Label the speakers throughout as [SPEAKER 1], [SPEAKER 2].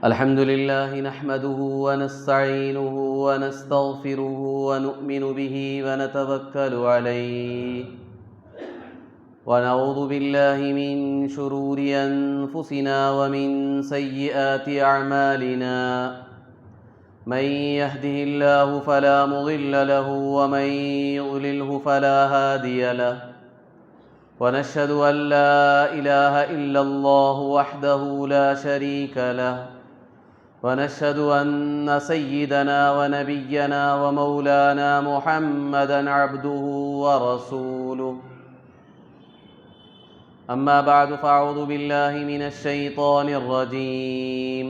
[SPEAKER 1] الحمد لله نحمده ونستعينه ونستغفره ونؤمن به ونتوكل عليه ونعوذ بالله من شرور أنفسنا ومن سيئات أعمالنا من يهده الله فلا مضل له ومن يضلله فلا هادي له ونشهد أن لا إله إلا الله وحده لا شريك له ونشهد أن سيدنا ونبينا ومولانا محمدًا عبده ورسوله أما بعد فأعوذ بالله من الشيطان الرجيم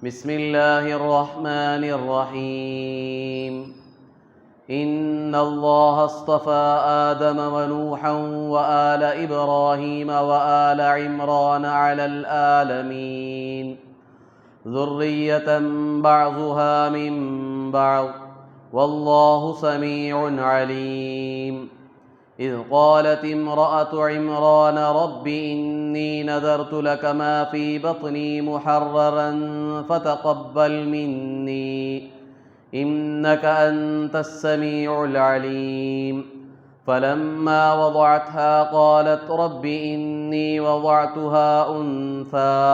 [SPEAKER 1] بسم الله الرحمن الرحيم إن الله اصطفى آدم ونوحا وآل إبراهيم وآل عمران على العالمين ذرية بعضها من بعض والله سميع عليم إذ قالت امرأة عمران رب إني نذرت لك ما في بطني محررا فتقبل مني إنك أنت السميع العليم فلما وضعتها قالت رب إني وضعتها أنثى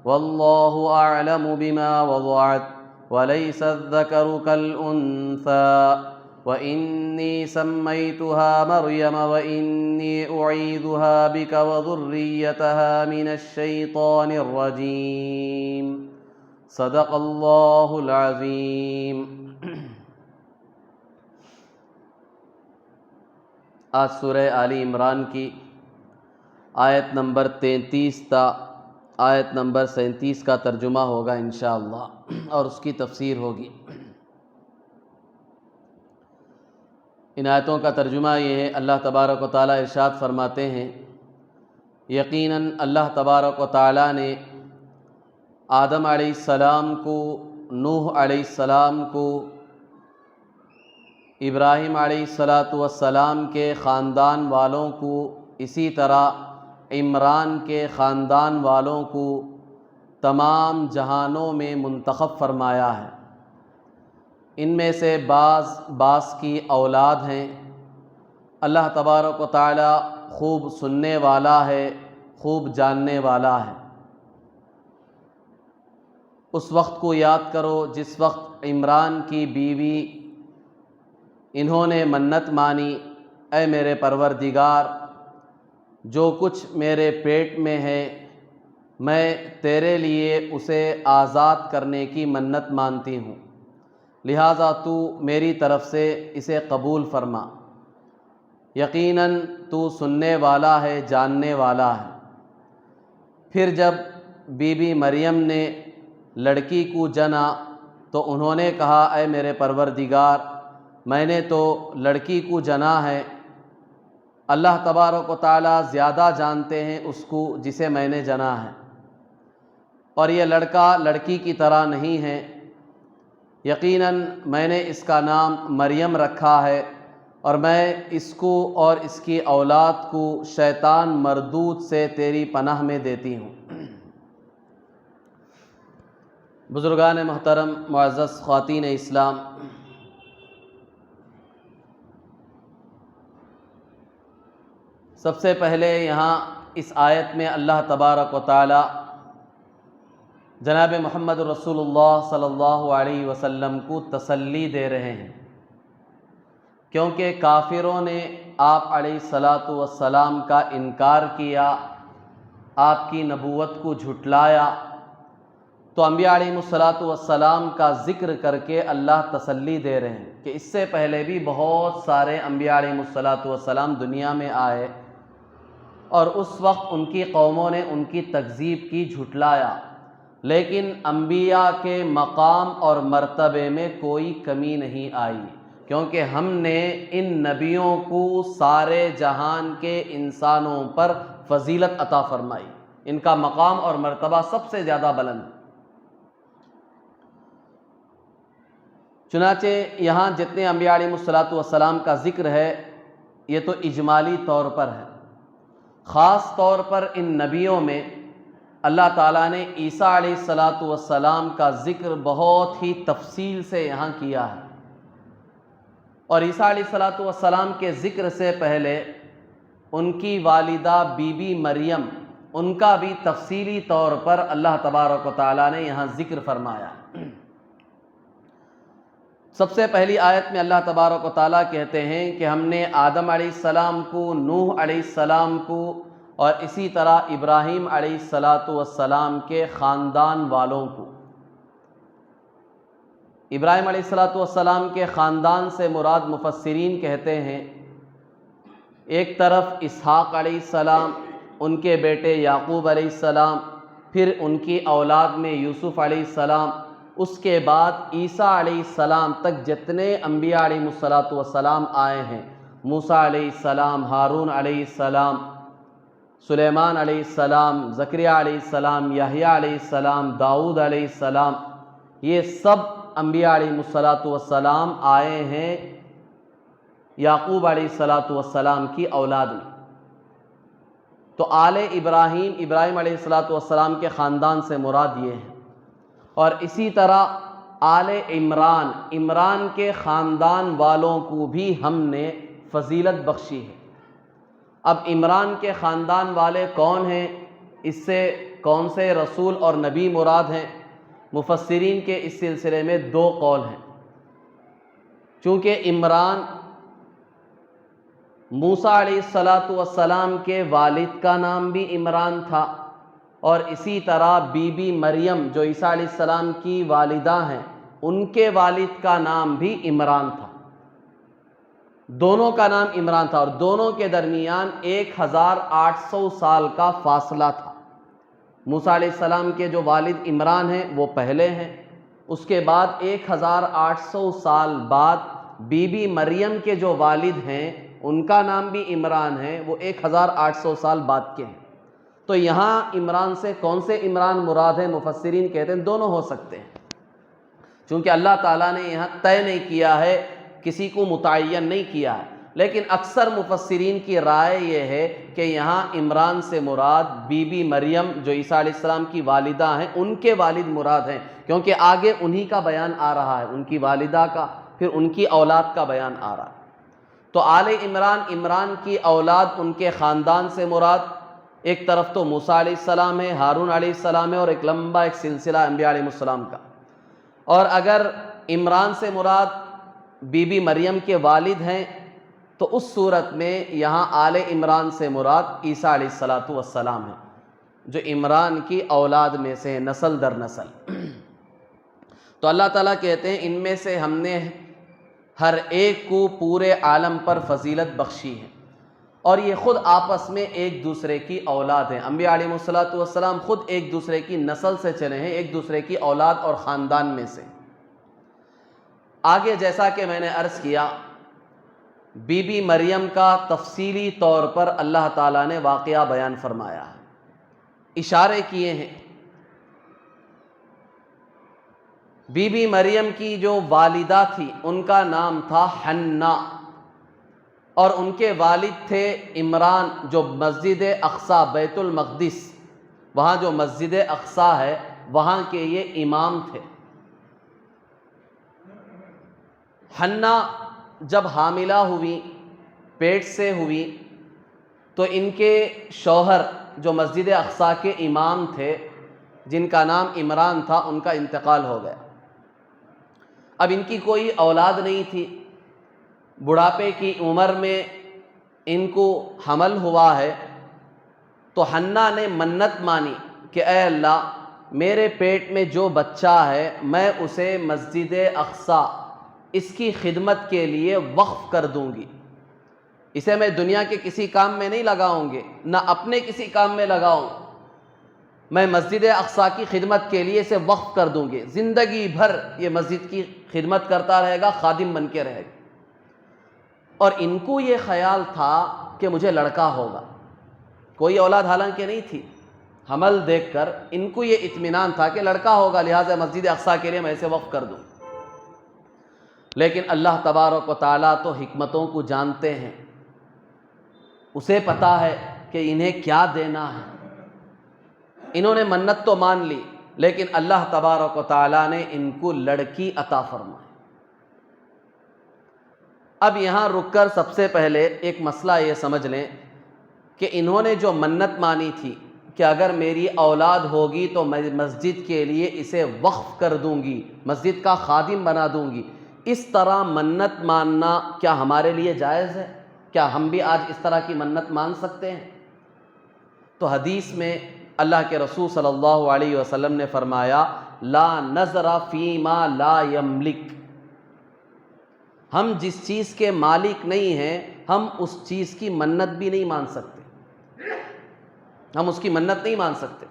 [SPEAKER 1] والله أعلم بما وضعت وليس الذكر كالأنثى وإني سميتها مريم وإني أعيذها بك وذريتها من الشيطان الرجيم صدق اللہ العظیم۔ آج سورہ آل عمران کی آیت نمبر 33 تا آیت نمبر 37 کا ترجمہ ہوگا انشاءاللہ اور اس کی تفسیر ہوگی۔ ان آیتوں کا ترجمہ یہ ہے، اللہ تبارک و تعالیٰ ارشاد فرماتے ہیں، یقیناً اللہ تبارک و تعالیٰ نے آدم علیہ السلام کو، نوح علیہ السلام کو، ابراہیم علیہ السلام کے خاندان والوں کو، اسی طرح عمران کے خاندان والوں کو تمام جہانوں میں منتخب فرمایا ہے۔ ان میں سے بعض کی اولاد ہیں۔ اللہ تبارک و تعالی خوب سننے والا ہے، خوب جاننے والا ہے۔ اس وقت کو یاد کرو جس وقت عمران کی بیوی انہوں نے منت مانی، اے میرے پروردگار، جو کچھ میرے پیٹ میں ہے میں تیرے لیے اسے آزاد کرنے کی منت مانتی ہوں، لہٰذا تو میری طرف سے اسے قبول فرما، یقیناً تو سننے والا ہے، جاننے والا ہے۔ پھر جب بی بی مریم نے لڑکی کو جنا تو انہوں نے کہا، اے میرے پروردگار، میں نے تو لڑکی کو جنا ہے، اللہ تبارک و تعالیٰ زیادہ جانتے ہیں اس کو جسے میں نے جنا ہے، اور یہ لڑکا لڑکی کی طرح نہیں ہے، یقیناً میں نے اس کا نام مریم رکھا ہے، اور میں اس کو اور اس کی اولاد کو شیطان مردود سے تیری پناہ میں دیتی ہوں۔ بزرگان محترم، معزز خواتین اسلام، سب سے پہلے یہاں اس آیت میں اللہ تبارک و تعالی جناب محمد رسول اللہ صلی اللہ علیہ وسلم کو تسلی دے رہے ہیں، کیونکہ کافروں نے آپ علیہ السلام کا انکار کیا، آپ کی نبوت کو جھٹلایا، تو انبیاء علیہ السلام کا ذکر کر کے اللہ تسلی دے رہے ہیں کہ اس سے پہلے بھی بہت سارے انبیاء علیہ السلام دنیا میں آئے، اور اس وقت ان کی قوموں نے ان کی تکذیب کی، جھٹلایا، لیکن انبیاء کے مقام اور مرتبے میں کوئی کمی نہیں آئی، کیونکہ ہم نے ان نبیوں کو سارے جہان کے انسانوں پر فضیلت عطا فرمائی، ان کا مقام اور مرتبہ سب سے زیادہ بلند۔ چنانچہ یہاں جتنے انبیاء علیہ السلام کا ذکر ہے یہ تو اجمالی طور پر ہے، خاص طور پر ان نبیوں میں اللہ تعالیٰ نے عیسیٰ علیہ السلام کا ذکر بہت ہی تفصیل سے یہاں کیا ہے، اور عیسیٰ علیہ السلام کے ذکر سے پہلے ان کی والدہ بی بی مریم، ان کا بھی تفصیلی طور پر اللہ تبارک و تعالیٰ نے یہاں ذکر فرمایا۔ سب سے پہلی آیت میں اللہ تبارک و تعالیٰ کہتے ہیں کہ ہم نے آدم علیہ السلام کو، نوح علیہ السلام کو، اور اسی طرح ابراہیم علیہ السلام کے خاندان والوں کو۔ ابراہیم علیہ السلام کے خاندان سے مراد مفسرین کہتے ہیں ایک طرف اسحاق علیہ السلام، ان کے بیٹے یعقوب علیہ السلام، پھر ان کی اولاد میں یوسف علیہ السلام، اس کے بعد عیسیٰ علیہ السلام تک جتنے انبیاء علیہ السلام آئے ہیں، موسیٰ علیہ السلام، ہارون علیہ السلام، سلیمان علیہ السلام، زکریا علیہ السلام، یحییٰ علیہ السلام، داؤد علیہ السلام، یہ سب انبیاء علیہ السلام آئے ہیں یعقوب علیہ السلام کی اولاد میں۔ تو آل ابراہیم، ابراہیم علیہ السلام کے خاندان سے مراد یہ ہے، اور اسی طرح آل عمران، عمران کے خاندان والوں کو بھی ہم نے فضیلت بخشی ہے۔ اب عمران کے خاندان والے کون ہیں، اس سے کون سے رسول اور نبی مراد ہیں؟ مفسرین کے اس سلسلے میں دو قول ہیں۔ چونکہ عمران موسیٰ علیہ السلام کے والد کا نام بھی عمران تھا، اور اسی طرح بی بی مریم جو عیسیٰ علیہ السلام کی والدہ ہیں، ان کے والد کا نام بھی عمران تھا، دونوں کا نام عمران تھا، اور دونوں کے درمیان 1800 سال کا فاصلہ تھا۔ موسیٰ علیہ السلام کے جو والد عمران ہیں وہ پہلے ہیں، اس کے بعد 1800 سال بعد بی بی مریم کے جو والد ہیں ان کا نام بھی عمران ہے، وہ 1800 سال بعد کے ہیں۔ تو یہاں عمران سے کون سے عمران مراد ہیں؟ مفسرین کہتے ہیں دونوں ہو سکتے ہیں، چونکہ اللہ تعالیٰ نے یہاں طے نہیں کیا ہے، کسی کو متعین نہیں کیا ہے، لیکن اکثر مفسرین کی رائے یہ ہے کہ یہاں عمران سے مراد بی بی مریم جو عیسیٰ علیہ السلام کی والدہ ہیں، ان کے والد مراد ہیں، کیونکہ آگے انہی کا بیان آ رہا ہے، ان کی والدہ کا، پھر ان کی اولاد کا بیان آ رہا ہے۔ تو آل عمران، عمران کی اولاد، ان کے خاندان سے مراد ایک طرف تو موسیٰ علیہ السلام ہے، ہارون علیہ السلام ہے، اور ایک لمبا ایک سلسلہ انبیاء علیہ السلام کا۔ اور اگر عمران سے مراد بی بی مریم کے والد ہیں تو اس صورت میں یہاں آل عمران سے مراد عیسیٰ علیہ السلام ہے، جو عمران کی اولاد میں سے نسل در نسل۔ تو اللہ تعالیٰ کہتے ہیں ان میں سے ہم نے ہر ایک کو پورے عالم پر فضیلت بخشی ہے، اور یہ خود آپس میں ایک دوسرے کی اولاد ہیں۔ انبیاء علیہ السلام خود ایک دوسرے کی نسل سے چلے ہیں، ایک دوسرے کی اولاد اور خاندان میں سے۔ آگے جیسا کہ میں نے عرض کیا، بی بی مریم کا تفصیلی طور پر اللہ تعالیٰ نے واقعہ بیان فرمایا ہے، اشارے کیے ہیں۔ بی بی مریم کی جو والدہ تھی ان کا نام تھا حنا، اور ان کے والد تھے عمران، جو مسجد اقصی، بیت المقدس، وہاں جو مسجد اقصی ہے وہاں کے یہ امام تھے۔ حنا جب حاملہ ہوئی، پیٹ سے ہوئی، تو ان کے شوہر جو مسجد اقصی کے امام تھے، جن کا نام عمران تھا، ان کا انتقال ہو گیا۔ اب ان کی کوئی اولاد نہیں تھی، بڑھاپے کی عمر میں ان کو حمل ہوا ہے، تو حنا نے منت مانی کہ اے اللہ، میرے پیٹ میں جو بچہ ہے میں اسے مسجد اقصی، اس کی خدمت کے لیے وقف کر دوں گی، اسے میں دنیا کے کسی کام میں نہیں لگاؤں گی، نہ اپنے کسی کام میں لگاؤں، میں مسجد اقصی کی خدمت کے لیے اسے وقف کر دوں گی، زندگی بھر یہ مسجد کی خدمت کرتا رہے گا، خادم بن کے رہے گا۔ اور ان کو یہ خیال تھا کہ مجھے لڑکا ہوگا، کوئی اولاد حالانکہ نہیں تھی، حمل دیکھ کر ان کو یہ اطمینان تھا کہ لڑکا ہوگا، لہٰذا مسجد اقصی کے لیے میں اسے وقف کر دوں۔ لیکن اللہ تبارک و تعالیٰ تو حکمتوں کو جانتے ہیں، اسے پتہ ہے کہ انہیں کیا دینا ہے۔ انہوں نے منت تو مان لی، لیکن اللہ تبارک و تعالیٰ نے ان کو لڑکی عطا فرمائی۔ اب یہاں رک کر سب سے پہلے ایک مسئلہ یہ سمجھ لیں کہ انہوں نے جو منت مانی تھی کہ اگر میری اولاد ہوگی تو میں مسجد کے لیے اسے وقف کر دوں گی، مسجد کا خادم بنا دوں گی، اس طرح منت ماننا کیا ہمارے لیے جائز ہے؟ کیا ہم بھی آج اس طرح کی منت مان سکتے ہیں؟ تو حدیث میں اللہ کے رسول صلی اللہ علیہ وسلم نے فرمایا لا نذر فیما لا یملک، ہم جس چیز کے مالک نہیں ہیں ہم اس چیز کی منت بھی نہیں مان سکتے، ہم اس کی منت نہیں مان سکتے۔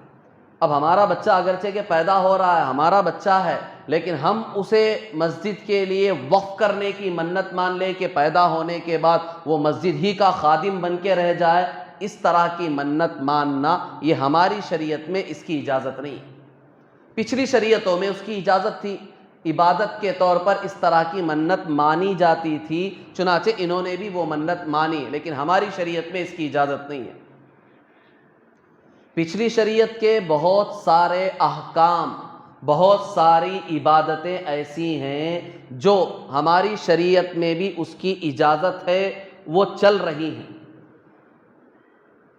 [SPEAKER 1] اب ہمارا بچہ اگرچہ کہ پیدا ہو رہا ہے، ہمارا بچہ ہے، لیکن ہم اسے مسجد کے لیے وقف کرنے کی منت مان لیں کہ پیدا ہونے کے بعد وہ مسجد ہی کا خادم بن کے رہ جائے، اس طرح کی منت ماننا یہ ہماری شریعت میں اس کی اجازت نہیں۔ پچھلی شریعتوں میں اس کی اجازت تھی، عبادت کے طور پر اس طرح کی منت مانی جاتی تھی، چنانچہ انہوں نے بھی وہ منت مانی، لیکن ہماری شریعت میں اس کی اجازت نہیں ہے۔ پچھلی شریعت کے بہت سارے احکام، بہت ساری عبادتیں ایسی ہیں جو ہماری شریعت میں بھی اس کی اجازت ہے، وہ چل رہی ہیں،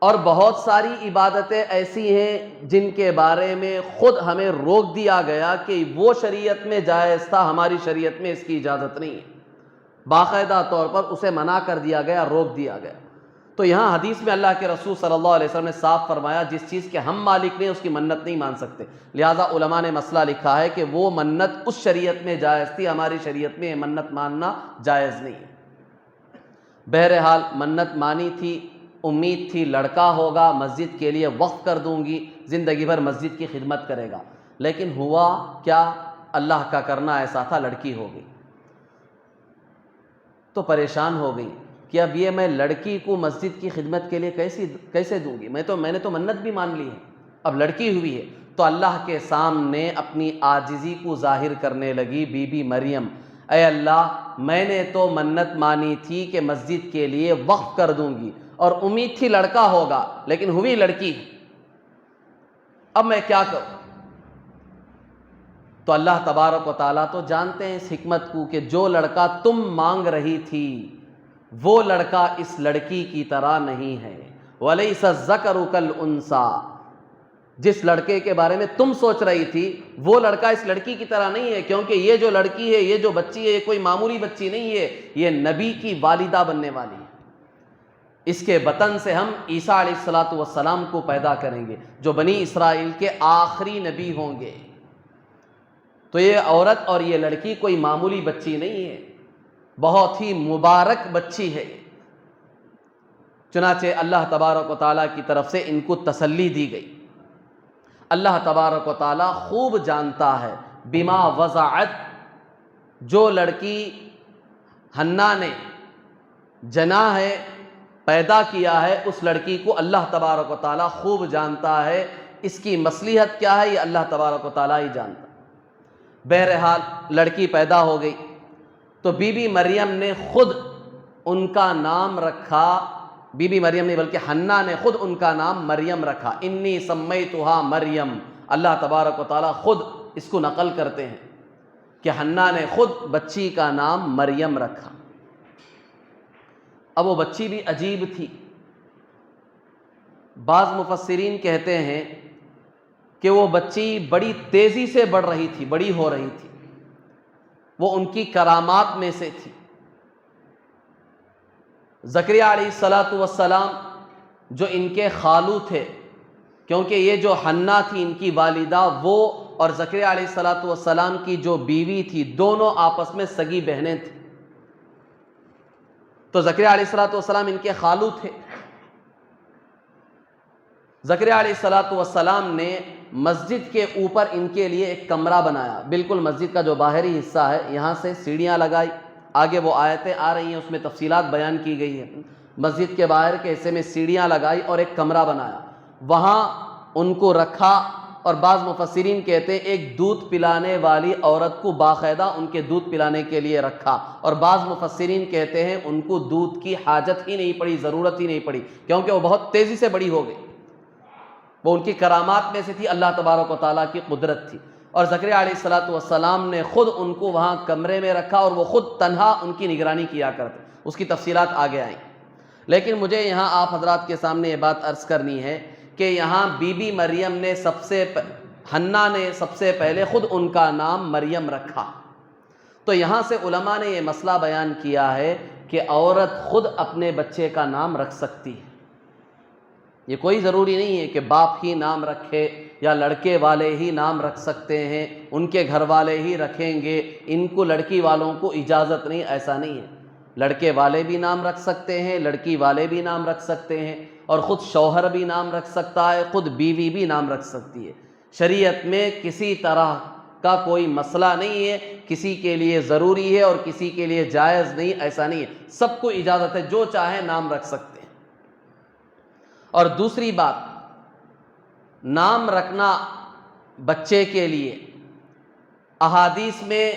[SPEAKER 1] اور بہت ساری عبادتیں ایسی ہیں جن کے بارے میں خود ہمیں روک دیا گیا کہ وہ شریعت میں جائز تھا، ہماری شریعت میں اس کی اجازت نہیں ہے، باقاعدہ طور پر اسے منع کر دیا گیا، روک دیا گیا۔ تو یہاں حدیث میں اللہ کے رسول صلی اللہ علیہ وسلم نے صاف فرمایا جس چیز کے ہم مالک نہیں اس کی منت نہیں مان سکتے، لہٰذا علماء نے مسئلہ لکھا ہے کہ وہ منت اس شریعت میں جائز تھی، ہماری شریعت میں یہ منت ماننا جائز نہیں ہے۔ بہرحال منت مانی تھی، امید تھی لڑکا ہوگا، مسجد کے لیے وقف کر دوں گی، زندگی بھر مسجد کی خدمت کرے گا، لیکن ہوا کیا؟ اللہ کا کرنا ایسا تھا، لڑکی ہو گئی۔ تو پریشان ہو گئی کہ اب یہ میں لڑکی کو مسجد کی خدمت کے لیے کیسے دوں گی؟ میں نے تو منت بھی مان لی ہے، اب لڑکی ہوئی ہے۔ تو اللہ کے سامنے اپنی عاجزی کو ظاہر کرنے لگی بی بی مریم، اے اللہ میں نے تو منت مانی تھی کہ مسجد کے لیے وقف کر دوں گی، اور امید تھی لڑکا ہوگا، لیکن ہوئی لڑکی، اب میں کیا کروں؟ تو اللہ تبارک و تعالیٰ تو جانتے ہیں اس حکمت کو کہ جو لڑکا تم مانگ رہی تھی وہ لڑکا اس لڑکی کی طرح نہیں ہے، وَلَيْسَ الذَّكَرُ كَالْأُنثَىٰ، جس لڑکے کے بارے میں تم سوچ رہی تھی وہ لڑکا اس لڑکی کی طرح نہیں ہے، کیونکہ یہ جو لڑکی ہے، یہ جو بچی ہے، یہ کوئی معمولی بچی نہیں ہے، یہ نبی کی والدہ بننے والی ہے۔ اس کے بطن سے ہم عیسیٰ علیہ السلام کو پیدا کریں گے جو بنی اسرائیل کے آخری نبی ہوں گے۔ تو یہ عورت اور یہ لڑکی کوئی معمولی بچی نہیں ہے، بہت ہی مبارک بچی ہے۔ چنانچہ اللہ تبارک و تعالیٰ کی طرف سے ان کو تسلی دی گئی۔ اللہ تبارک و تعالیٰ خوب جانتا ہے بما وضعت، جو لڑکی حنا نے جنا ہے، پیدا کیا ہے، اس لڑکی کو اللہ تبارک و تعالیٰ خوب جانتا ہے، اس کی مصلحت کیا ہے یہ اللہ تبارک و تعالیٰ ہی جانتا ہے۔ بہرحال لڑکی پیدا ہو گئی تو بی بی مریم نے خود ان کا نام رکھا، بی بی مریم نے بلکہ حنا نے خود ان کا نام مریم رکھا، انی سمیتھا مریم۔ اللہ تبارک و تعالیٰ خود اس کو نقل کرتے ہیں کہ حنا نے خود بچی کا نام مریم رکھا۔ اب وہ بچی بھی عجیب تھی، بعض مفسرین کہتے ہیں کہ وہ بچی بڑی تیزی سے بڑھ رہی تھی، بڑی ہو رہی تھی، وہ ان کی کرامات میں سے تھی۔ زکریا علیہ السلام جو ان کے خالو تھے، کیونکہ یہ جو حنا تھی ان کی والدہ، وہ اور زکریا علیہ السلام کی جو بیوی تھی دونوں آپس میں سگی بہنیں تھیں، تو زکریا علیہ السلام ان کے خالو تھے۔ زکریا علیہ السلام نے مسجد کے اوپر ان کے لیے ایک کمرہ بنایا، بالکل مسجد کا جو باہری حصہ ہے یہاں سے سیڑھیاں لگائی، آگے وہ آیتیں آ رہی ہیں اس میں تفصیلات بیان کی گئی ہے، مسجد کے باہر کے حصے میں سیڑھیاں لگائی اور ایک کمرہ بنایا، وہاں ان کو رکھا، اور بعض مفسرین کہتے ہیں ایک دودھ پلانے والی عورت کو باقاعدہ ان کے دودھ پلانے کے لیے رکھا، اور بعض مفسرین کہتے ہیں ان کو دودھ کی حاجت ہی نہیں پڑی، ضرورت ہی نہیں پڑی، کیونکہ وہ بہت تیزی سے بڑی ہو گئی۔ وہ ان کی کرامات میں سے تھی، اللہ تبارک و تعالیٰ کی قدرت تھی۔ اور زکریا علیہ السلام نے خود ان کو وہاں کمرے میں رکھا اور وہ خود تنہا ان کی نگرانی کیا کرتے، اس کی تفصیلات آگے آئیں۔ لیکن مجھے یہاں آپ حضرات کے سامنے یہ بات عرض کرنی ہے کہ یہاں بی بی مریم نے حنا نے سب سے پہلے خود ان کا نام مریم رکھا۔ تو یہاں سے علماء نے یہ مسئلہ بیان کیا ہے کہ عورت خود اپنے بچے کا نام رکھ سکتی ہے۔ یہ کوئی ضروری نہیں ہے کہ باپ ہی نام رکھے یا لڑکے والے ہی نام رکھ سکتے ہیں، ان کے گھر والے ہی رکھیں گے، ان کو لڑکی والوں کو اجازت نہیں، ایسا نہیں ہے۔ لڑکے والے بھی نام رکھ سکتے ہیں، لڑکی والے بھی نام رکھ سکتے ہیں، اور خود شوہر بھی نام رکھ سکتا ہے، خود بیوی بھی نام رکھ سکتی ہے۔ شریعت میں کسی طرح کا کوئی مسئلہ نہیں ہے، کسی کے لیے ضروری ہے اور کسی کے لیے جائز نہیں، ایسا نہیں ہے، سب کو اجازت ہے، جو چاہے نام رکھ سکتے ہیں۔ اور دوسری بات، نام رکھنا بچے کے لیے احادیث میں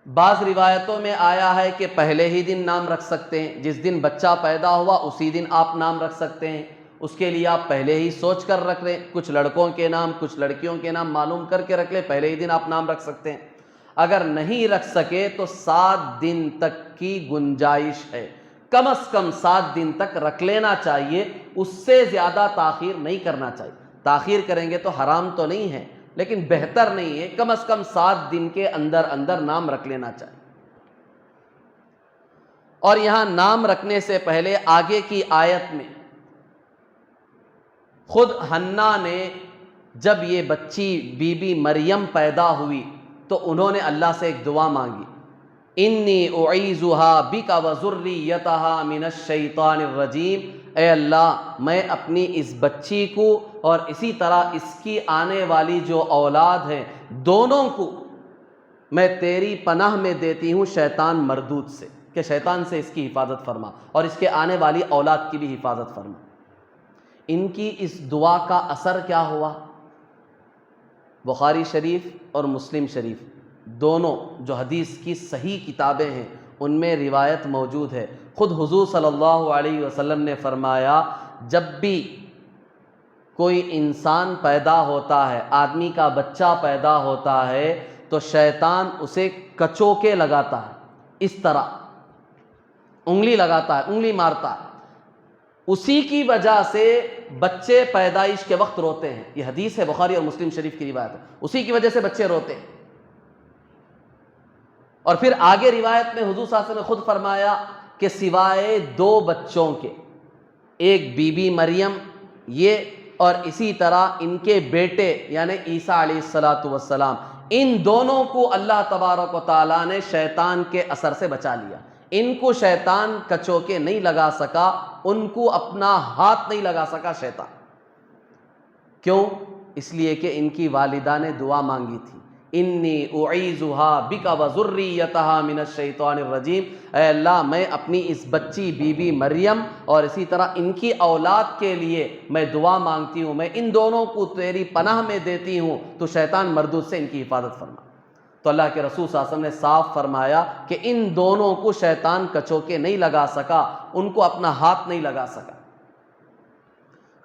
[SPEAKER 1] بعض روایتوں میں آیا ہے کہ پہلے ہی دن نام رکھ سکتے ہیں، جس دن بچہ پیدا ہوا اسی دن آپ نام رکھ سکتے ہیں، اس کے لیے آپ پہلے ہی سوچ کر رکھ لیں، کچھ لڑکوں کے نام کچھ لڑکیوں کے نام معلوم کر کے رکھ لیں، پہلے ہی دن آپ نام رکھ سکتے ہیں۔ اگر نہیں رکھ سکے تو 7 دن تک کی گنجائش ہے، کم از کم 7 دن تک رکھ لینا چاہیے، اس سے زیادہ تاخیر نہیں کرنا چاہیے۔ تاخیر کریں گے تو حرام تو نہیں ہے، لیکن بہتر نہیں ہے، کم از کم 7 دن کے اندر اندر نام رکھ لینا چاہیے۔ اور یہاں نام رکھنے سے پہلے آگے کی آیت میں خود حنا نے جب یہ بچی بی بی مریم پیدا ہوئی تو انہوں نے اللہ سے ایک دعا مانگی، انی اعیذها بک وذریتها من الشیطان الرجیم، اے اللہ میں اپنی اس بچی کو اور اسی طرح اس کی آنے والی جو اولاد ہے دونوں کو میں تیری پناہ میں دیتی ہوں شیطان مردود سے، کہ شیطان سے اس کی حفاظت فرما اور اس کے آنے والی اولاد کی بھی حفاظت فرما۔ ان کی اس دعا کا اثر کیا ہوا؟ بخاری شریف اور مسلم شریف دونوں جو حدیث کی صحیح کتابیں ہیں ان میں روایت موجود ہے، خود حضور صلی اللہ علیہ وسلم نے فرمایا جب بھی کوئی انسان پیدا ہوتا ہے، آدمی کا بچہ پیدا ہوتا ہے تو شیطان اسے کچوکے لگاتا ہے، اس طرح انگلی لگاتا ہے، انگلی مارتا ہے، اسی کی وجہ سے بچے پیدائش کے وقت روتے ہیں۔ یہ حدیث ہے بخاری اور مسلم شریف کی روایت ہے، اسی کی وجہ سے بچے روتے ہیں۔ اور پھر آگے روایت میں حضور صلی اللہ علیہ وسلم نے خود فرمایا کہ سوائے 2 بچوں کے، ایک بی بی مریم یہ اور اسی طرح ان کے بیٹے یعنی عیسیٰ علیہ السلام، ان دونوں کو اللہ تبارک و تعالیٰ نے شیطان کے اثر سے بچا لیا۔ ان کو شیطان کچوکے نہیں لگا سکا، ان کو اپنا ہاتھ نہیں لگا سکا شیطان۔ کیوں؟ اس لیے کہ ان کی والدہ نے دعا مانگی تھی، انی اعیذها بک وذریتها من الشیطان الرجیم، اے اللہ میں اپنی اس بچی بی بی مریم اور اسی طرح ان کی اولاد کے لیے میں دعا مانگتی ہوں، میں ان دونوں کو تیری پناہ میں دیتی ہوں، تو شیطان مردود سے ان کی حفاظت فرما۔ تو اللہ کے رسول صلی اللہ علیہ وسلم نے صاف فرمایا کہ ان دونوں کو شیطان کچوکے نہیں لگا سکا، ان کو اپنا ہاتھ نہیں لگا سکا۔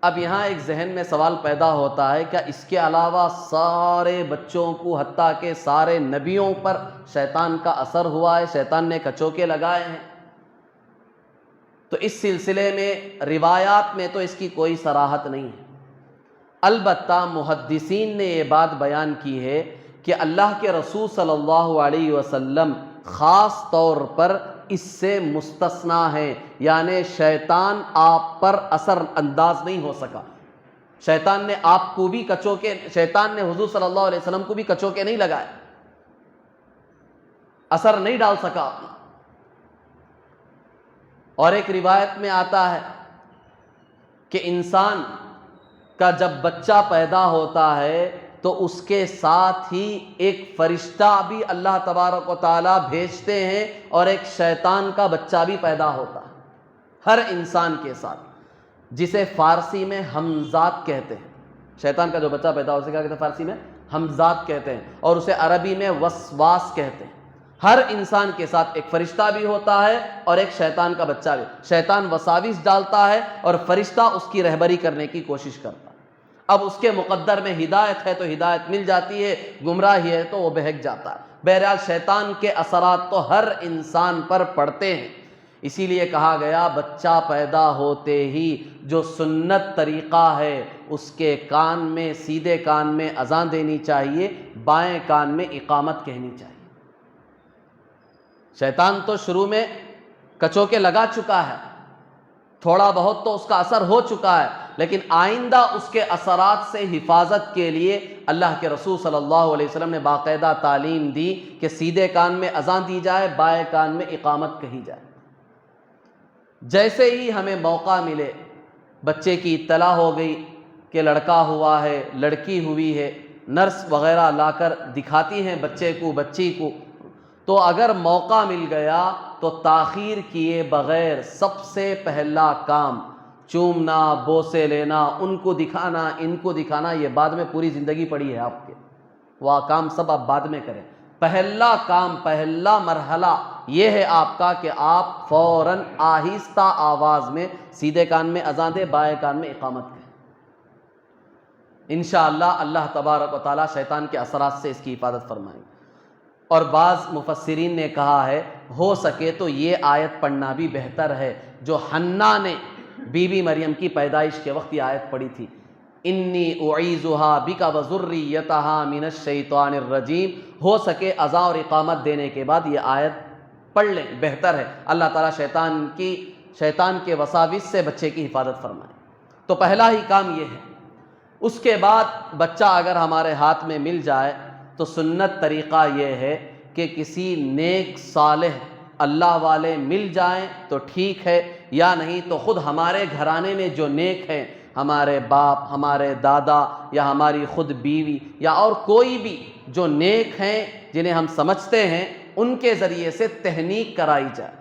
[SPEAKER 1] اب یہاں ایک ذہن میں سوال پیدا ہوتا ہے، کیا اس کے علاوہ سارے بچوں کو حتیٰ کہ سارے نبیوں پر شیطان کا اثر ہوا ہے، شیطان نے کچوکے لگائے ہیں؟ تو اس سلسلے میں روایات میں تو اس کی کوئی صراحت نہیں ہے، البتہ محدثین نے یہ بات بیان کی ہے کہ اللہ کے رسول صلی اللہ علیہ وسلم خاص طور پر اس سے مستثنا ہے، یعنی شیطان آپ پر اثر انداز نہیں ہو سکا، شیطان نے آپ کو بھی کچوکے، شیطان نے حضور صلی اللہ علیہ وسلم کو بھی کچوکے نہیں لگائے، اثر نہیں ڈال سکا اپنا۔ اور ایک روایت میں آتا ہے کہ انسان کا جب بچہ پیدا ہوتا ہے تو اس کے ساتھ ہی ایک فرشتہ بھی اللہ تبارک و تعالیٰ بھیجتے ہیں اور ایک شیطان کا بچہ بھی پیدا ہوتا ہے ہر انسان کے ساتھ، جسے فارسی میں ہمزاد کہتے ہیں۔ شیطان کا جو بچہ پیدا ہو، اسے کیا کہتے ہیں فارسی میں؟ ہمزاد کہتے ہیں، اور اسے عربی میں وسواس کہتے ہیں۔ ہر انسان کے ساتھ ایک فرشتہ بھی ہوتا ہے اور ایک شیطان کا بچہ بھی۔ شیطان وساوس ڈالتا ہے اور فرشتہ اس کی رہبری کرنے کی کوشش کرتا ہے۔ اب اس کے مقدر میں ہدایت ہے تو ہدایت مل جاتی ہے، گمراہی ہے تو وہ بہک جاتا ہے۔ بہرحال شیطان کے اثرات تو ہر انسان پر پڑتے ہیں، اسی لیے کہا گیا بچہ پیدا ہوتے ہی جو سنت طریقہ ہے اس کے کان میں، سیدھے کان میں اذان دینی چاہیے، بائیں کان میں اقامت کہنی چاہیے۔ شیطان تو شروع میں کچوکے لگا چکا ہے، تھوڑا بہت تو اس کا اثر ہو چکا ہے، لیکن آئندہ اس کے اثرات سے حفاظت کے لیے اللہ کے رسول صلی اللہ علیہ وسلم نے باقاعدہ تعلیم دی کہ سیدھے کان میں اذان دی جائے، بائیں کان میں اقامت کہی جائے۔ جیسے ہی ہمیں موقع ملے، بچے کی اطلاع ہو گئی کہ لڑکا ہوا ہے، لڑکی ہوئی ہے، نرس وغیرہ لا کر دکھاتی ہیں بچے کو، بچی کو، تو اگر موقع مل گیا تو تاخیر کیے بغیر سب سے پہلا کام چومنا، بوسے لینا، ان کو دکھانا، ان کو دکھانا، یہ بعد میں پوری زندگی پڑی ہے آپ کے، وہ کام سب آپ بعد میں کریں۔ پہلا کام، پہلا مرحلہ یہ ہے آپ کا کہ آپ فوراً آہستہ آواز میں سیدھے کان میں اذان دیں، بائیں کان میں اقامت کریں۔ انشاءاللہ اللہ تبارک و تعالیٰ شیطان کے اثرات سے اس کی حفاظت فرمائیں گے۔ اور بعض مفسرین نے کہا ہے ہو سکے تو یہ آیت پڑھنا بھی بہتر ہے جو حنا نے بی بی مریم کی پیدائش کے وقت یہ آیت پڑھی تھی، انی اعیذھا بک وذریتھا من الشیطان الرجیم۔ ہو سکے اذان اور اقامت دینے کے بعد یہ آیت پڑھ لیں، بہتر ہے، اللہ تعالیٰ شیطان کے وساوس سے بچے کی حفاظت فرمائے۔ تو پہلا ہی کام یہ ہے۔ اس کے بعد بچہ اگر ہمارے ہاتھ میں مل جائے تو سنت طریقہ یہ ہے کہ کسی نیک صالح اللہ والے مل جائیں تو ٹھیک ہے، یا نہیں تو خود ہمارے گھرانے میں جو نیک ہیں، ہمارے باپ، ہمارے دادا، یا ہماری خود بیوی، یا اور کوئی بھی جو نیک ہیں جنہیں ہم سمجھتے ہیں، ان کے ذریعے سے تہنیک کرائی جائے۔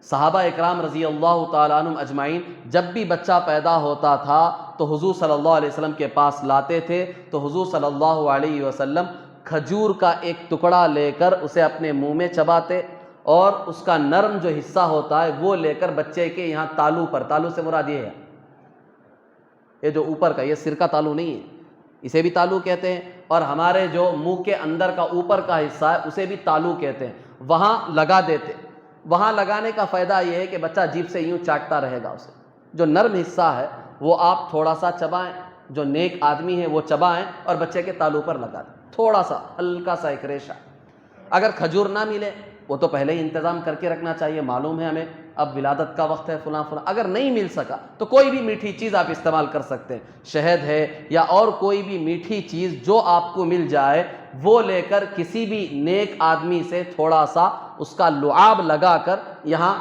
[SPEAKER 1] صحابہ اکرام رضی اللہ تعالیٰ عنہم اجمعین جب بھی بچہ پیدا ہوتا تھا تو حضور صلی اللہ علیہ وسلم کے پاس لاتے تھے، تو حضور صلی اللہ علیہ وسلم کھجور کا ایک ٹکڑا لے کر اسے اپنے منہ میں چباتے، اور اس کا نرم جو حصہ ہوتا ہے وہ لے کر بچے کے یہاں تالو پر، تالو سے مراد یہ ہے یہ جو اوپر کا، یہ سر کا تالو نہیں ہے، اسے بھی تالو کہتے ہیں، اور ہمارے جو منہ کے اندر کا اوپر کا حصہ ہے اسے بھی تالو کہتے ہیں، وہاں لگا دیتے۔ وہاں لگانے کا فائدہ یہ ہے کہ بچہ جیب سے یوں چاٹتا رہے گا اسے، جو نرم حصہ ہے وہ آپ تھوڑا سا چبائیں، جو نیک آدمی ہے وہ چبائیں اور بچے کے تالو پر لگا دیں، تھوڑا سا ہلکا سا ایک ریشہ۔ اگر کھجور نہ ملے وہ تو پہلے ہی انتظام کر کے رکھنا چاہیے، معلوم ہے ہمیں اب ولادت کا وقت ہے فلاں فلاں، اگر نہیں مل سکا تو کوئی بھی میٹھی چیز آپ استعمال کر سکتے ہیں، شہد ہے یا اور کوئی بھی میٹھی چیز جو آپ کو مل جائے وہ لے کر کسی بھی نیک آدمی سے تھوڑا سا اس کا لعاب لگا کر یہاں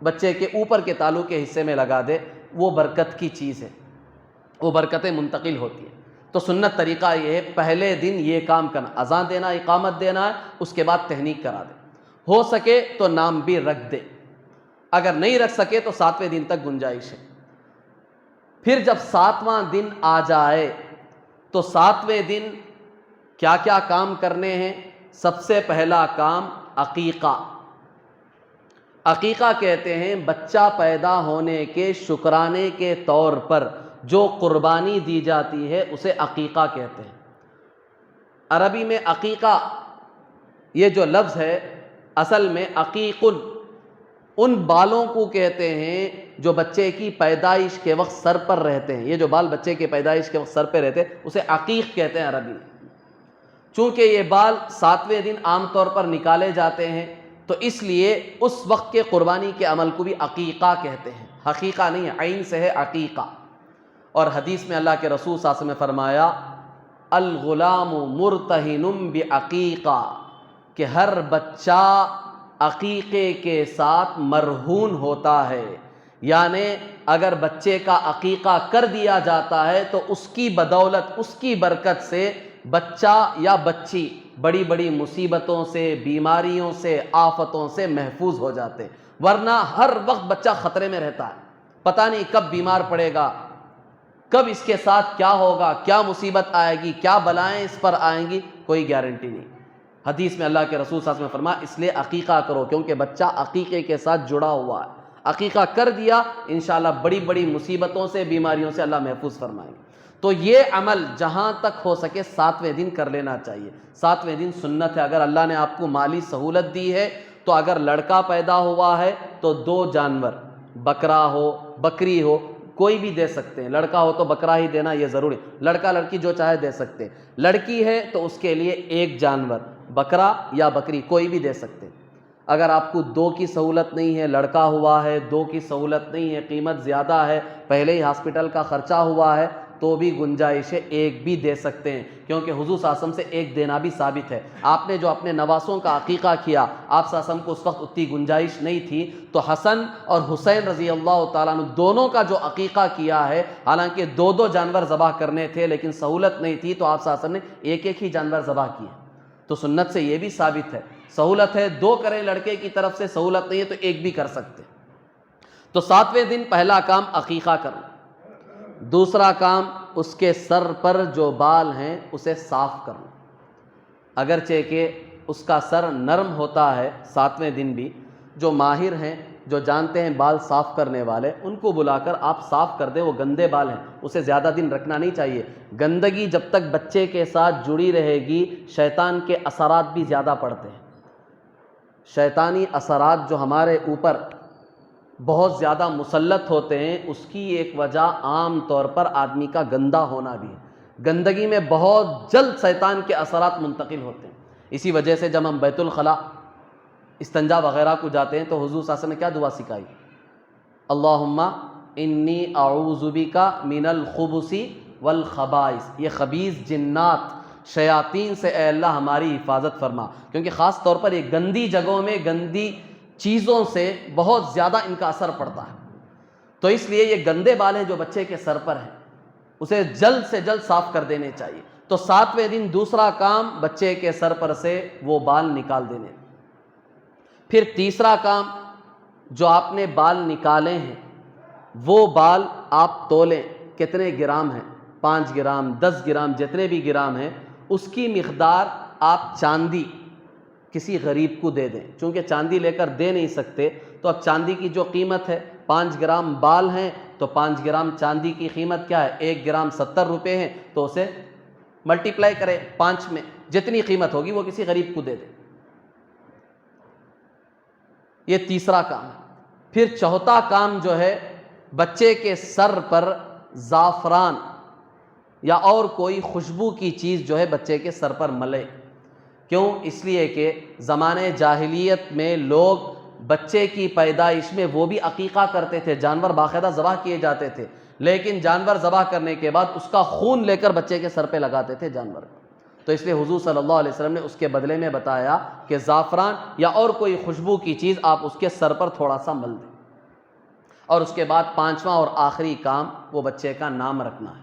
[SPEAKER 1] بچے کے اوپر کے تالو کے حصے میں لگا دے، وہ برکت کی چیز ہے، وہ برکتیں منتقل ہوتی ہیں۔ تو سنت طریقہ یہ ہے پہلے دن یہ کام کرنا، اذان دینا، اقامت دینا ہے، اس کے بعد تہنیک کرا دے، ہو سکے تو نام بھی رکھ دے، اگر نہیں رکھ سکے تو 7ویں دن تک گنجائش ہے۔ پھر جب 7واں دن آ جائے تو 7ویں دن کیا کیا کام کرنے ہیں؟ سب سے پہلا کام عقیقہ۔ عقیقہ کہتے ہیں بچہ پیدا ہونے کے شکرانے کے طور پر جو قربانی دی جاتی ہے اسے عقیقہ کہتے ہیں۔ عربی میں عقیقہ یہ جو لفظ ہے اصل میں عقیق ان بالوں کو کہتے ہیں جو بچے کی پیدائش کے وقت سر پر رہتے ہیں، یہ جو بال بچے کے پیدائش کے وقت سر پہ رہتے ہیں اسے عقیق کہتے ہیں عربی میں۔ چونکہ یہ بال 7ویں دن عام طور پر نکالے جاتے ہیں تو اس لیے اس وقت کے قربانی کے عمل کو بھی عقیقہ کہتے ہیں، حقیقہ نہیں ہے، عین سے ہے عقیقہ۔ اور حدیث میں اللہ کے رسول صلی اللہ علیہ وسلم نے فرمایا الغلام مرتہن بعقیقہ، کہ ہر بچہ عقیقے کے ساتھ مرہون ہوتا ہے، یعنی اگر بچے کا عقیقہ کر دیا جاتا ہے تو اس کی بدولت، اس کی برکت سے بچہ یا بچی بڑی بڑی مصیبتوں سے، بیماریوں سے، آفتوں سے محفوظ ہو جاتے، ورنہ ہر وقت بچہ خطرے میں رہتا ہے، پتہ نہیں کب بیمار پڑے گا، کب اس کے ساتھ کیا ہوگا، کیا مصیبت آئے گی، کیا بلائیں اس پر آئیں گی، کوئی گارنٹی نہیں۔ حدیث میں اللہ کے رسول صلی اللہ علیہ وسلم نے فرمایا اس لیے عقیقہ کرو، کیونکہ بچہ عقیقے کے ساتھ جڑا ہوا ہے، عقیقہ کر دیا انشاءاللہ بڑی بڑی مصیبتوں سے، بیماریوں سے اللہ محفوظ فرمائیں گے۔ تو یہ عمل جہاں تک ہو سکے 7ویں دن کر لینا چاہیے۔ 7ویں دن سنت ہے۔ اگر اللہ نے آپ کو مالی سہولت دی ہے تو اگر لڑکا پیدا ہوا ہے تو 2 جانور، بکرا ہو بکری ہو، کوئی بھی دے سکتے ہیں۔ لڑکا ہو تو بکرا ہی دینا یہ ضروری، لڑکا لڑکی جو چاہے دے سکتے ہیں۔ لڑکی ہے تو اس کے لیے 1 جانور، بکرا یا بکری کوئی بھی دے سکتے ہیں۔ اگر آپ کو 2 کی سہولت نہیں ہے، لڑکا ہوا ہے، 2 کی سہولت نہیں ہے، قیمت زیادہ ہے، پہلے ہی ہاسپٹل کا خرچہ ہوا ہے، تو بھی گنجائش ہے 1 بھی دے سکتے ہیں، کیونکہ حضور صلی اللہ علیہ وسلم سے 1 دینا بھی ثابت ہے۔ آپ نے جو اپنے نواسوں کا عقیقہ کیا، آپ صلی اللہ علیہ وسلم کو اس وقت اتنی گنجائش نہیں تھی، تو حسن اور حسین رضی اللہ تعالیٰ عنہ دونوں کا جو عقیقہ کیا ہے، حالانکہ 2 جانور ذبح کرنے تھے لیکن سہولت نہیں تھی، تو آپ صلی اللہ علیہ وسلم نے 1 ہی جانور ذبح کیے۔ تو سنت سے یہ بھی ثابت ہے، سہولت ہے 2 کریں لڑکے کی طرف سے، سہولت نہیں ہے تو 1 بھی کر سکتے۔ تو 7ویں دن پہلا کام عقیقہ کرنا۔ دوسرا کام اس کے سر پر جو بال ہیں اسے صاف کرنا، اگرچہ کہ اس کا سر نرم ہوتا ہے 7ویں دن بھی، جو ماہر ہیں جو جانتے ہیں بال صاف کرنے والے، ان کو بلا کر آپ صاف کر دیں، وہ گندے بال ہیں اسے زیادہ دن رکھنا نہیں چاہیے۔ گندگی جب تک بچے کے ساتھ جڑی رہے گی شیطان کے اثرات بھی زیادہ پڑتے ہیں۔ شیطانی اثرات جو ہمارے اوپر بہت زیادہ مسلط ہوتے ہیں، اس کی ایک وجہ عام طور پر آدمی کا گندا ہونا بھی ہے۔ گندگی میں بہت جلد شیطان کے اثرات منتقل ہوتے ہیں۔ اسی وجہ سے جب ہم بیت الخلاء استنجا وغیرہ کو جاتے ہیں تو حضور صلی اللہ علیہ وسلم نے کیا دعا سکھائی؟ اللہم انی اعوذ بک من الخبث والخبائث، یہ خبیث جنات شیاطین سے اے اللہ ہماری حفاظت فرما، کیونکہ خاص طور پر یہ گندی جگہوں میں گندی چیزوں سے بہت زیادہ ان کا اثر پڑتا ہے۔ تو اس لیے یہ گندے بال ہیں جو بچے کے سر پر ہیں، اسے جلد سے جلد صاف کر دینے چاہیے۔ تو 7ویں دن دوسرا کام بچے کے سر پر سے وہ بال نکال دینے۔ پھر تیسرا کام، جو آپ نے بال نکالے ہیں وہ بال آپ تولیں، کتنے گرام ہیں، 5 گرام 10 گرام جتنے بھی گرام ہیں، اس کی مقدار آپ چاندی کسی غریب کو دے دیں۔ چونکہ چاندی لے کر دے نہیں سکتے تو اب چاندی کی جو قیمت ہے، 5 گرام بال ہیں تو 5 گرام چاندی کی قیمت کیا ہے، 1 گرام 70 روپے ہیں، تو اسے ملٹیپلائی کریں 5 میں، جتنی قیمت ہوگی وہ کسی غریب کو دے دیں۔ یہ تیسرا کام ہے۔ پھر چوتھا کام جو ہے، بچے کے سر پر زعفران یا اور کوئی خوشبو کی چیز جو ہے بچے کے سر پر ملے۔ کیوں؟ اس لیے کہ زمانے جاہلیت میں لوگ بچے کی پیدائش میں وہ بھی عقیقہ کرتے تھے، جانور باقاعدہ ذبح کیے جاتے تھے، لیکن جانور ذبح کرنے کے بعد اس کا خون لے کر بچے کے سر پہ لگاتے تھے جانور۔ تو اس لیے حضور صلی اللہ علیہ وسلم نے اس کے بدلے میں بتایا کہ زعفران یا اور کوئی خوشبو کی چیز آپ اس کے سر پر تھوڑا سا مل دیں۔ اور اس کے بعد 5واں اور آخری کام، وہ بچے کا نام رکھنا ہے۔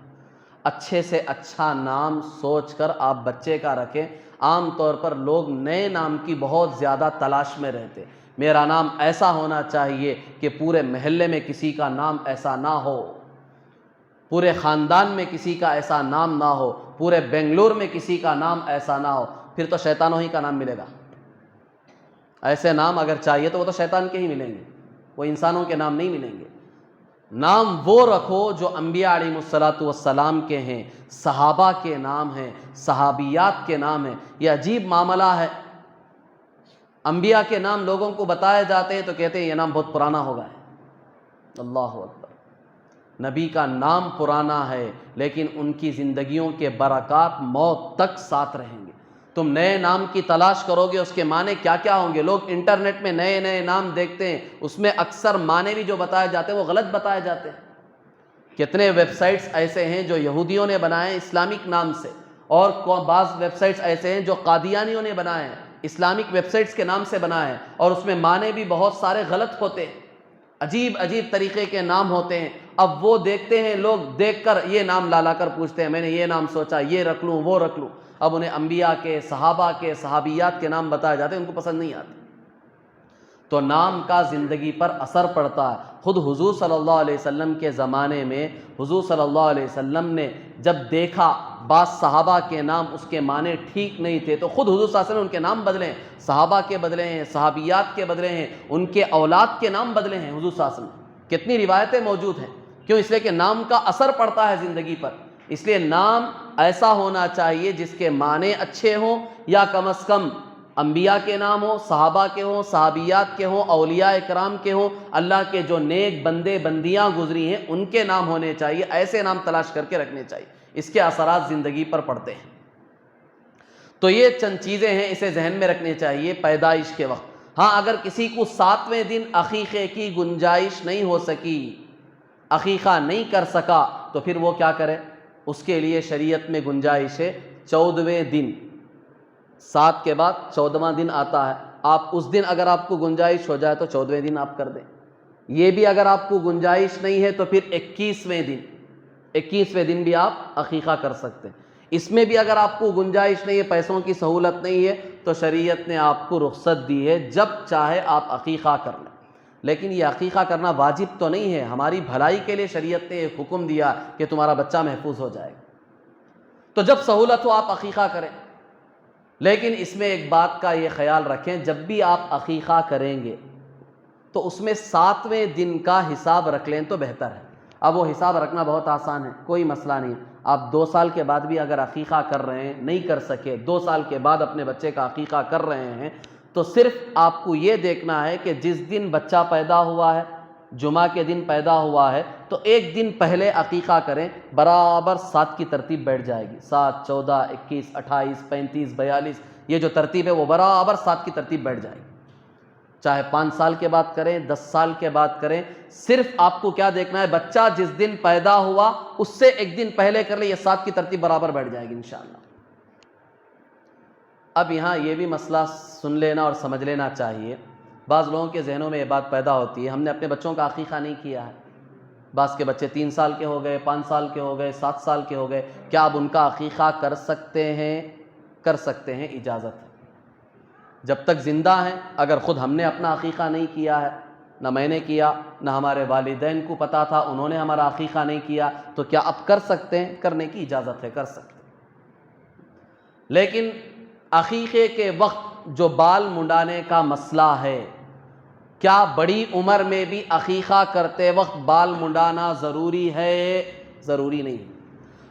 [SPEAKER 1] اچھے سے اچھا نام سوچ کر آپ بچے کا رکھیں۔ عام طور پر لوگ نئے نام کی بہت زیادہ تلاش میں رہتے، میرا نام ایسا ہونا چاہیے کہ پورے محلے میں کسی کا نام ایسا نہ ہو، پورے خاندان میں کسی کا ایسا نام نہ ہو، پورے بنگلور میں کسی کا نام ایسا نہ ہو، پھر تو شیطانوں ہی کا نام ملے گا۔ ایسے نام اگر چاہیے تو وہ تو شیطان کے ہی ملیں گے، وہ انسانوں کے نام نہیں ملیں گے۔ نام وہ رکھو جو انبیاء علیہ الصلوۃ والسلام کے ہیں، صحابہ کے نام ہیں، صحابیات کے نام ہیں۔ یہ عجیب معاملہ ہے، انبیاء کے نام لوگوں کو بتائے جاتے ہیں تو کہتے ہیں یہ نام بہت پرانا ہو گیا ہے۔ اللہ اکبر، نبی کا نام پرانا ہے لیکن ان کی زندگیوں کے برکات موت تک ساتھ رہیں گے۔ تم نئے نام کی تلاش کرو گے، اس کے معنی کیا کیا ہوں گے۔ لوگ انٹرنیٹ میں نئے نئے نام دیکھتے ہیں، اس میں اکثر معنی بھی جو بتائے جاتے ہیں وہ غلط بتائے جاتے ہیں۔ کتنے ویب سائٹس ایسے ہیں جو یہودیوں نے بنائے اسلامک نام سے، اور بعض ویب سائٹس ایسے ہیں جو قادیانیوں نے بنائے ہیں، اسلامک ویب سائٹس کے نام سے بنائے ہیں، اور اس میں معنی بھی بہت سارے غلط ہوتے ہیں، عجیب عجیب طریقے کے نام ہوتے ہیں۔ اب وہ دیکھتے ہیں لوگ، دیکھ کر یہ نام لا کر پوچھتے ہیں میں نے یہ نام سوچا یہ رکھ لوں وہ رکھ لوں۔ اب انہیں انبیاء کے، صحابہ کے، صحابیات کے نام بتائے جاتے ہیں، ان کو پسند نہیں آتے۔ تو نام کا زندگی پر اثر پڑتا ہے۔ خود حضور صلی اللہ علیہ وسلم کے زمانے میں حضور صلی اللہ علیہ وسلم نے جب دیکھا بعض صحابہ کے نام اس کے معنی ٹھیک نہیں تھے تو خود حضور صلی اللہ علیہ وسلم نے ان کے نام بدلے، صحابہ کے بدلے ہیں، صحابیات کے بدلے ہیں، ان کے اولاد کے نام بدلے ہیں حضور صلی اللہ علیہ وسلم۔ کتنی روایتیں موجود ہیں، کیوں؟ اس لیے کہ نام کا اثر پڑتا ہے زندگی پر۔ اس لیے نام ایسا ہونا چاہیے جس کے معنی اچھے ہوں، یا کم از کم انبیاء کے نام ہوں، صحابہ کے ہوں، صحابیات کے ہوں، اولیاء اکرام کے ہوں، اللہ کے جو نیک بندے بندیاں گزری ہیں ان کے نام ہونے چاہیے، ایسے نام تلاش کر کے رکھنے چاہیے، اس کے اثرات زندگی پر پڑتے ہیں۔ تو یہ چند چیزیں ہیں، اسے ذہن میں رکھنے چاہیے پیدائش کے وقت۔ ہاں اگر کسی کو 7ویں دن عقیقے کی گنجائش نہیں ہو سکی، عقیقہ نہیں کر سکا، تو پھر وہ کیا کرے؟ اس کے لیے شریعت میں گنجائش ہے 14ویں دن، 7 کے بعد 14واں دن آتا ہے، آپ اس دن اگر آپ کو گنجائش ہو جائے تو 14ویں دن آپ کر دیں۔ یہ بھی اگر آپ کو گنجائش نہیں ہے تو پھر 21ویں دن بھی آپ عقیقہ کر سکتے ہیں۔ اس میں بھی اگر آپ کو گنجائش نہیں ہے، پیسوں کی سہولت نہیں ہے، تو شریعت نے آپ کو رخصت دی ہے، جب چاہے آپ عقیقہ کر لیں۔ لیکن یہ عقیقہ کرنا واجب تو نہیں ہے، ہماری بھلائی کے لیے شریعت نے ایک حکم دیا کہ تمہارا بچہ محفوظ ہو جائے گا، تو جب سہولت ہو آپ عقیقہ کریں۔ لیکن اس میں ایک بات کا یہ خیال رکھیں، جب بھی آپ عقیقہ کریں گے تو اس میں 7ویں دن کا حساب رکھ لیں تو بہتر ہے۔ اب وہ حساب رکھنا بہت آسان ہے، کوئی مسئلہ نہیں۔ آپ 2 سال کے بعد بھی اگر عقیقہ کر رہے ہیں، نہیں کر سکے، 2 سال کے بعد اپنے بچے کا عقیقہ کر رہے ہیں، تو صرف آپ کو یہ دیکھنا ہے کہ جس دن بچہ پیدا ہوا ہے، جمعہ کے دن پیدا ہوا ہے، تو ایک دن پہلے عقیقہ کریں، برابر 7 کی ترتیب بیٹھ جائے گی۔ 7، 14، 21، 28، 35، 42، یہ جو ترتیب ہے وہ برابر 7 کی ترتیب بیٹھ جائے گی۔ چاہے 5 سال کے بعد کریں، 10 سال کے بعد کریں، صرف آپ کو کیا دیکھنا ہے؟ بچہ جس دن پیدا ہوا اس سے ایک دن پہلے کر لیں، یہ 7 کی ترتیب برابر بیٹھ جائے گی انشاءاللہ۔ اب یہاں یہ بھی مسئلہ سن لینا اور سمجھ لینا چاہیے، بعض لوگوں کے ذہنوں میں یہ بات پیدا ہوتی ہے، ہم نے اپنے بچوں کا عقیقہ نہیں کیا ہے، بعض کے بچے 3 سال کے ہو گئے، 5 سال کے ہو گئے، 7 سال کے ہو گئے، کیا اب ان کا عقیقہ کر سکتے ہیں؟ کر سکتے ہیں، اجازت ہے، جب تک زندہ ہیں۔ اگر خود ہم نے اپنا عقیقہ نہیں کیا ہے، نہ میں نے کیا، نہ ہمارے والدین کو پتا تھا، انہوں نے ہمارا عقیقہ نہیں کیا، تو کیا اب کر سکتے ہیں؟ کرنے کی اجازت ہے، کر سکتے ہیں۔ لیکن عقیقے کے وقت جو بال منڈانے کا مسئلہ ہے، کیا بڑی عمر میں بھی عقیقہ کرتے وقت بال منڈانا ضروری ہے؟ ضروری نہیں۔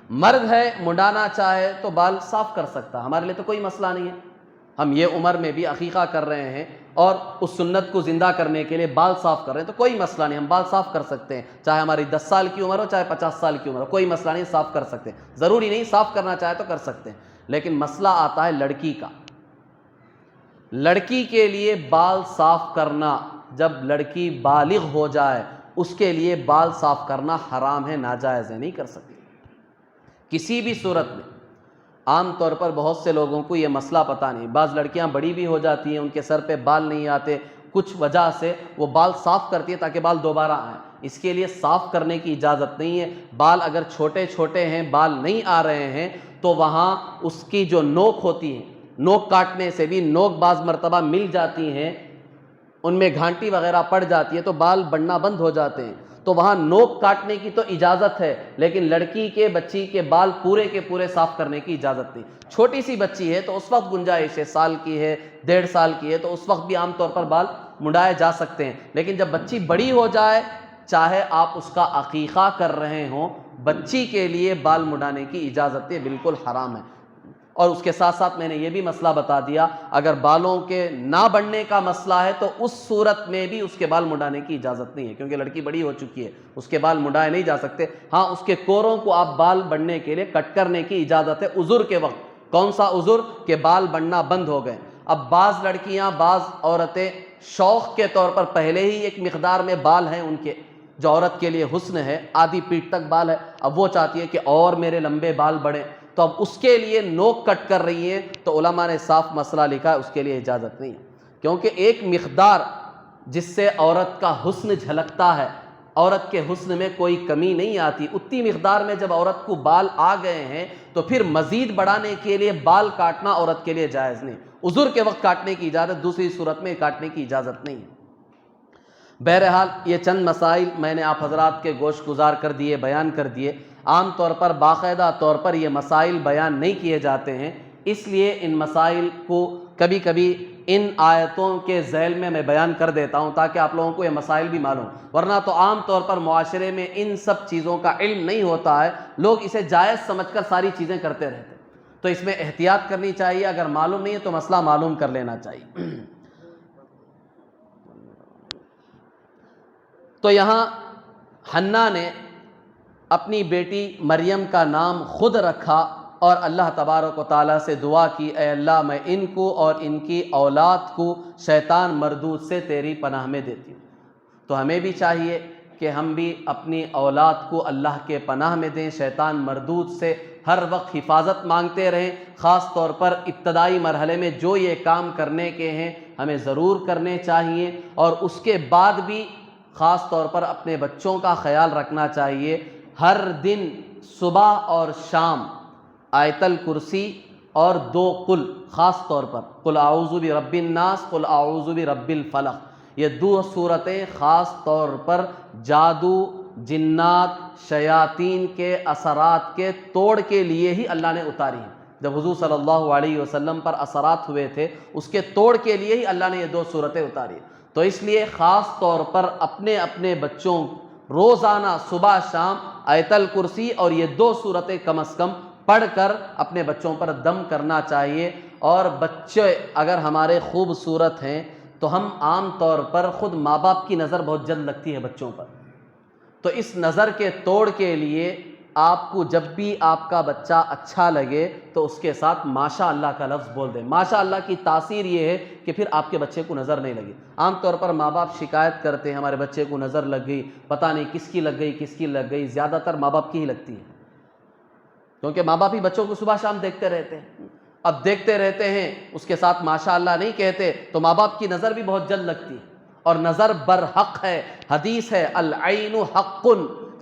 [SPEAKER 1] مرد ہے، منڈانا چاہے تو بال صاف کر سکتا، ہمارے لیے تو کوئی مسئلہ نہیں ہے، ہم یہ عمر میں بھی عقیقہ کر رہے ہیں اور اس سنت کو زندہ کرنے کے لیے بال صاف کر رہے ہیں، تو کوئی مسئلہ نہیں، ہم بال صاف کر سکتے ہیں، چاہے ہماری 10 سال کی عمر ہو، چاہے 50 سال کی عمر ہو، کوئی مسئلہ نہیں، صاف کر سکتے ہیں، ضروری نہیں، صاف کرنا چاہے تو کر سکتے ہیں۔ لیکن مسئلہ آتا ہے لڑکی کا۔ لڑکی کے لیے بال صاف کرنا، جب لڑکی بالغ ہو جائے اس کے لیے بال صاف کرنا حرام ہے، ناجائز ہے، نہیں کر سکتی کسی بھی صورت میں۔ عام طور پر بہت سے لوگوں کو یہ مسئلہ پتہ نہیں، بعض لڑکیاں بڑی بھی ہو جاتی ہیں، ان کے سر پہ بال نہیں آتے، کچھ وجہ سے وہ بال صاف کرتی ہیں تاکہ بال دوبارہ آئیں، اس کے لیے صاف کرنے کی اجازت نہیں ہے۔ بال اگر چھوٹے چھوٹے ہیں، بال نہیں آ رہے ہیں، تو وہاں اس کی جو نوک ہوتی ہے، نوک کاٹنے سے بھی نوک بعض مرتبہ مل جاتی ہیں، ان میں گھانٹی وغیرہ پڑ جاتی ہے تو بال بڑھنا بند ہو جاتے ہیں، تو وہاں نوک کاٹنے کی تو اجازت ہے، لیکن لڑکی کے بچی کے بال پورے کے پورے صاف کرنے کی اجازت نہیں۔ چھوٹی سی بچی ہے تو اس وقت گنجائش ہے، سال کی ہے، 1.5 سال کی ہے، تو اس وقت بھی عام طور پر بال منڈائے جا سکتے ہیں۔ لیکن جب بچی بڑی ہو جائے، چاہے آپ اس کا عقیقہ کر رہے ہوں، بچی کے لیے بال منڈانے کی اجازت ہے، بالکل حرام ہے۔ اور اس کے ساتھ ساتھ میں نے یہ بھی مسئلہ بتا دیا، اگر بالوں کے نہ بڑھنے کا مسئلہ ہے تو اس صورت میں بھی اس کے بال منڈانے کی اجازت نہیں ہے، کیونکہ لڑکی بڑی ہو چکی ہے، اس کے بال منڈائے نہیں جا سکتے۔ ہاں اس کے کوروں کو آپ بال بڑھنے کے لیے کٹ کرنے کی اجازت ہے عذر کے وقت۔ کون سا عذر؟ کہ بال بڑھنا بند ہو گئے۔ اب بعض لڑکیاں، بعض عورتیں شوق کے طور پر پہلے ہی ایک مقدار میں بال ہیں ان کے، جو عورت کے لیے حسن ہے، آدھی پیٹھ تک بال ہے، اب وہ چاہتی ہے کہ اور میرے لمبے بال بڑھیں، تو اب اس کے لیے نوک کٹ کر رہی ہیں، تو علماء نے صاف مسئلہ لکھا ہے، اس کے لیے اجازت نہیں ہے، کیونکہ ایک مقدار جس سے عورت کا حسن جھلکتا ہے، عورت کے حسن میں کوئی کمی نہیں آتی، اتنی مقدار میں جب عورت کو بال آ گئے ہیں تو پھر مزید بڑھانے کے لیے بال کاٹنا عورت کے لیے جائز نہیں۔ عذر کے وقت کاٹنے کی اجازت، دوسری صورت میں کاٹنے کی اجازت نہیں ہے۔ بہرحال یہ چند مسائل میں نے آپ حضرات کے گوش گزار کر دیے، بیان کر دیے۔ عام طور پر باقاعدہ طور پر یہ مسائل بیان نہیں کیے جاتے ہیں، اس لیے ان مسائل کو کبھی کبھی ان آیتوں کے ذیل میں بیان کر دیتا ہوں تاکہ آپ لوگوں کو یہ مسائل بھی معلوم، ورنہ تو عام طور پر معاشرے میں ان سب چیزوں کا علم نہیں ہوتا ہے، لوگ اسے جائز سمجھ کر ساری چیزیں کرتے رہتے ہیں، تو اس میں احتیاط کرنی چاہیے، اگر معلوم نہیں ہے تو مسئلہ معلوم کر لینا چاہیے۔ تو یہاں حنا نے اپنی بیٹی مریم کا نام خود رکھا اور اللہ تبارک و تعالیٰ سے دعا کی، اے اللہ میں ان کو اور ان کی اولاد کو شیطان مردود سے تیری پناہ میں دیتی ہوں۔ تو ہمیں بھی چاہیے کہ ہم بھی اپنی اولاد کو اللہ کے پناہ میں دیں، شیطان مردود سے ہر وقت حفاظت مانگتے رہیں، خاص طور پر ابتدائی مرحلے میں جو یہ کام کرنے کے ہیں ہمیں ضرور کرنے چاہیے، اور اس کے بعد بھی خاص طور پر اپنے بچوں کا خیال رکھنا چاہیے۔ ہر دن صبح اور شام آیت الکرسی اور 2 قل، خاص طور پر قل اعوذ برب الناس، قل اعوذ برب الفلق، یہ 2 صورتیں خاص طور پر جادو، جنات، شیاطین کے اثرات کے توڑ کے لیے ہی اللہ نے اتاری ہیں۔ جب حضور صلی اللہ علیہ وسلم پر اثرات ہوئے تھے اس کے توڑ کے لیے ہی اللہ نے یہ 2 صورتیں اتاری، تو اس لیے خاص طور پر اپنے بچوں روزانہ صبح شام آیت الکرسی اور یہ 2 صورتیں کم از کم پڑھ کر اپنے بچوں پر دم کرنا چاہیے۔ اور بچے اگر ہمارے خوبصورت ہیں تو ہم عام طور پر خود ماں باپ کی نظر بہت جلد لگتی ہے بچوں پر، تو اس نظر کے توڑ کے لیے آپ کو جب بھی آپ کا بچہ اچھا لگے تو اس کے ساتھ ماشاء اللہ کا لفظ بول دیں۔ ماشاء اللہ کی تاثیر یہ ہے کہ پھر آپ کے بچے کو نظر نہیں لگی۔ عام طور پر ماں باپ شکایت کرتے ہیں ہمارے بچے کو نظر لگ گئی، پتہ نہیں کس کی لگ گئی کس کی لگ گئی، زیادہ تر ماں باپ کی ہی لگتی ہے، کیونکہ ماں باپ ہی بچوں کو صبح شام دیکھتے رہتے ہیں۔ اب دیکھتے رہتے ہیں اس کے ساتھ ماشاء اللہ نہیں کہتے تو ماں باپ کی نظر بھی بہت جلد لگتی ہے، اور نظر برحق ہے، حدیث ہے العین حق،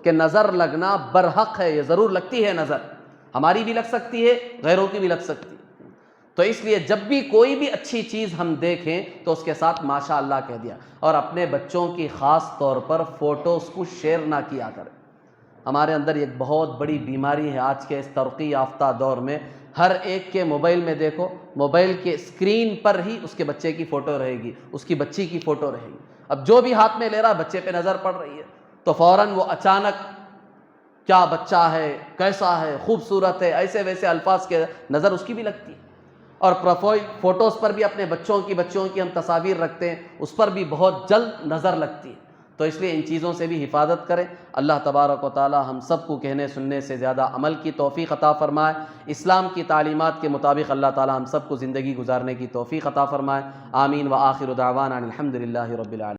[SPEAKER 1] کہ نظر لگنا برحق ہے، یہ ضرور لگتی ہے نظر، ہماری بھی لگ سکتی ہے غیروں کی بھی لگ سکتی ہے، تو اس لیے جب بھی کوئی بھی اچھی چیز ہم دیکھیں تو اس کے ساتھ ماشاء اللہ کہہ دیا، اور اپنے بچوں کی خاص طور پر فوٹوز کو شیئر نہ کیا کریں۔ ہمارے اندر ایک بہت بڑی بیماری ہے آج کے اس ترقی یافتہ دور میں، ہر ایک کے موبائل میں دیکھو، موبائل کے اسکرین پر ہی اس کے بچے کی فوٹو رہے گی، اس کی بچی کی فوٹو رہے گی، اب جو بھی ہاتھ میں لے رہا بچے پہ نظر پڑ رہی ہے تو فوراً وہ اچانک کیا بچہ ہے، کیسا ہے، خوبصورت ہے، ایسے ویسے الفاظ کے نظر اس کی بھی لگتی ہے، اور پروفائل فوٹوز پر بھی اپنے بچوں کی ہم تصاویر رکھتے ہیں، اس پر بھی بہت جلد نظر لگتی ہے، تو اس لیے ان چیزوں سے بھی حفاظت کریں۔ اللہ تبارک و تعالی ہم سب کو کہنے سننے سے زیادہ عمل کی توفیق عطا فرمائے، اسلام کی تعلیمات کے مطابق اللہ تعالی ہم سب کو زندگی گزارنے کی توفیق عطا فرمائے، آمین۔ وآخر دعوانا الحمد للہ رب العالمین۔